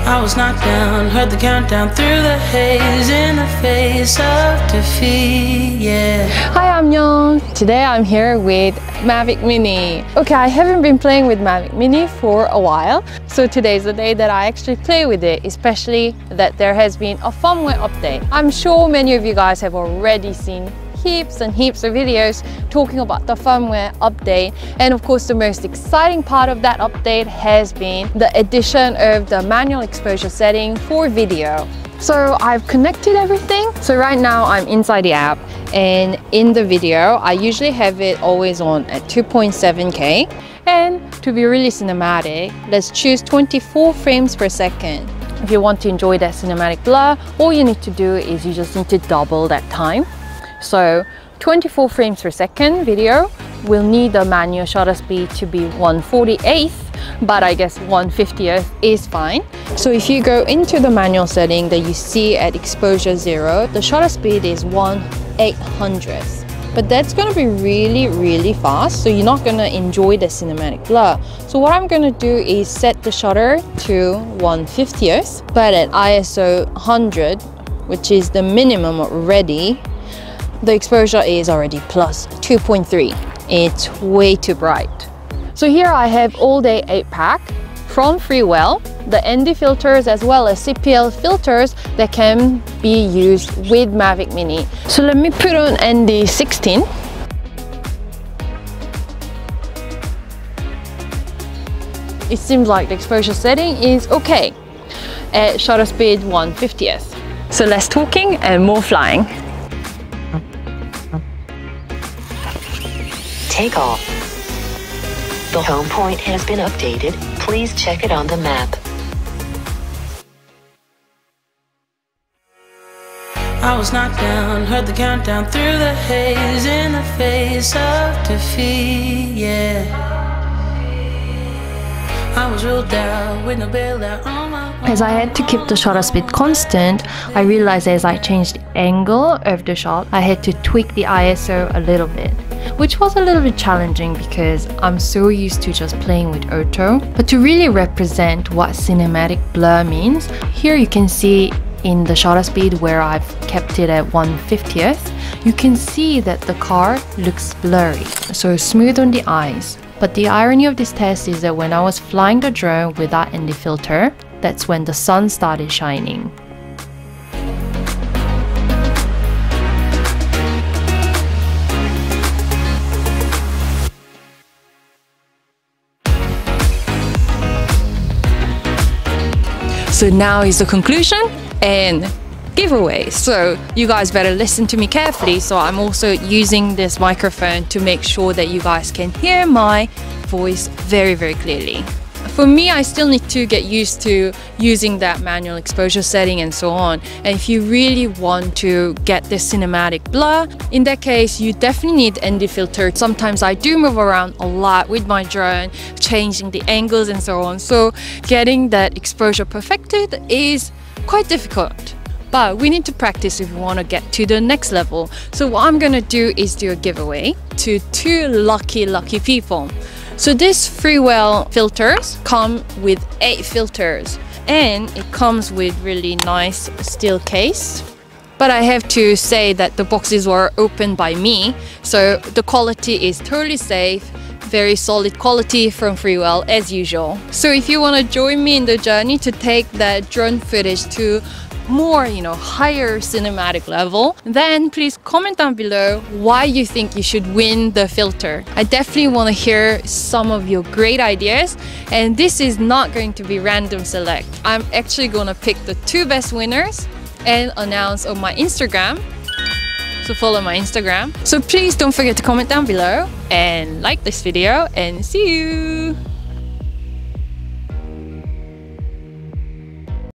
I was knocked down, heard the countdown through the haze in the face of defeat, yeah. Hi, I'm Young. Today I'm here with Mavic Mini. Okay, I haven't been playing with Mavic Mini for a while, so today's the day that I actually play with it, especially that there has been a firmware update. I'm sure many of you guys have already seen heaps and heaps of videos talking about the firmware update, and of course the most exciting part of that update has been the addition of the manual exposure setting for video. So I've connected everything. So right now I'm inside the app, and in the video I usually have it always on at 2.7K, and to be really cinematic, let's choose 24 frames per second. If you want to enjoy that cinematic blur, all you need to do is you just need to double that time. So 24 frames per second video will need the manual shutter speed to be 1/48th, but I guess 1/50th is fine. So if you go into the manual setting that you see at exposure 0, the shutter speed is 1/800th. But that's going to be really fast, so you're not going to enjoy the cinematic blur. So what I'm going to do is set the shutter to 1/50th, but at ISO 100, which is the minimum already, the exposure is already plus 2.3. It's way too bright. So here I have all day 8-pack from Freewell, the ND filters as well as CPL filters that can be used with Mavic Mini. So let me put on ND 16. It seems like the exposure setting is okay at shutter speed 1/50th. So less talking and more flying. Take off. The home point has been updated. Please check it on the map. I was knocked down, heard the countdown through the haze in the face of defeat, yeah. I was ruled out with no bailout on my own. As I had to keep the shutter speed constant, I realized as I changed the angle of the shot, I had to tweak the ISO a little bit, which was a little bit challenging because I'm so used to just playing with auto. But to really represent what cinematic blur means, here you can see in the shutter speed where I've kept it at 1/50th, you can see that the car looks blurry, so smooth on the eyes. But the irony of this test is that when I was flying the drone without ND filter, that's when the sun started shining. So now is the conclusion and giveaway. So you guys better listen to me carefully. So I'm also using this microphone to make sure that you guys can hear my voice very clearly. For me, I still need to get used to using that manual exposure setting and so on. And if you really want to get this cinematic blur, in that case, you definitely need ND filter. Sometimes I do move around a lot with my drone, changing the angles and so on. So getting that exposure perfected is quite difficult. But we need to practice if we want to get to the next level. So what I'm going to do is do a giveaway to 2 lucky people. So these Freewell filters come with 8 filters, and it comes with really nice steel case. But I have to say that the boxes were opened by me, so the quality is totally safe. Very solid quality from Freewell as usual. So if you want to join me in the journey to take that drone footage to more, higher cinematic level, then please comment down below why you think you should win the filter. I definitely want to hear some of your great ideas, and this is not going to be random select. I'm actually going to pick the 2 best winners and announce on my Instagram. So follow my Instagram. So please don't forget to comment down below and like this video, and see you!